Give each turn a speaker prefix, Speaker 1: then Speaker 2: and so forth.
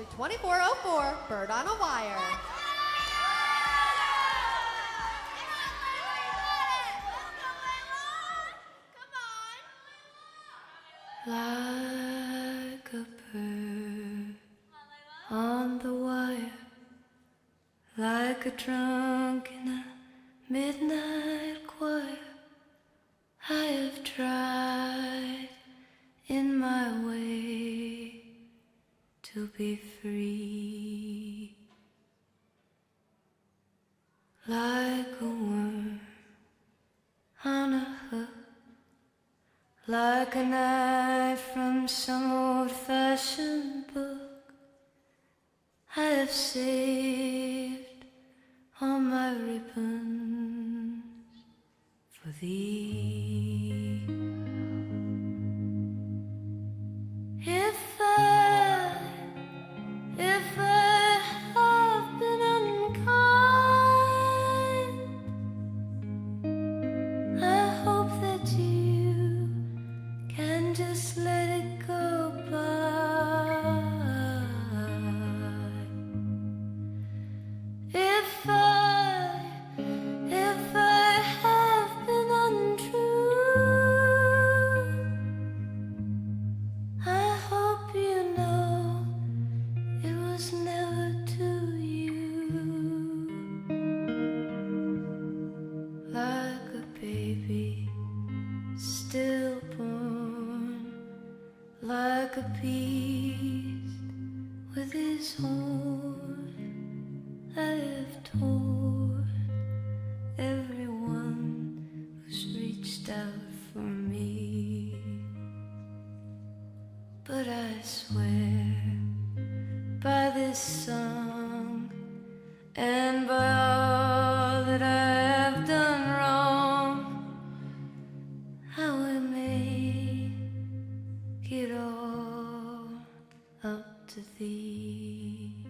Speaker 1: District 2404, Bird on a Wire.
Speaker 2: Like a bird on the wire, like a drunk in a midnight choir, I have tried in my way to be free. Like a worm on a hook, like a knife from some old-fashioned book, I have saved all my ribbons for thee. If I have been unkind, I hope that you can just let it go by. If I have been untrue, I hope you know it was never to you. Like a baby stillborn, like a beast with his horn, I have torn everyone who's reached out for me. But I swear by this song and by all that I have done wrong, I will make it all up to thee.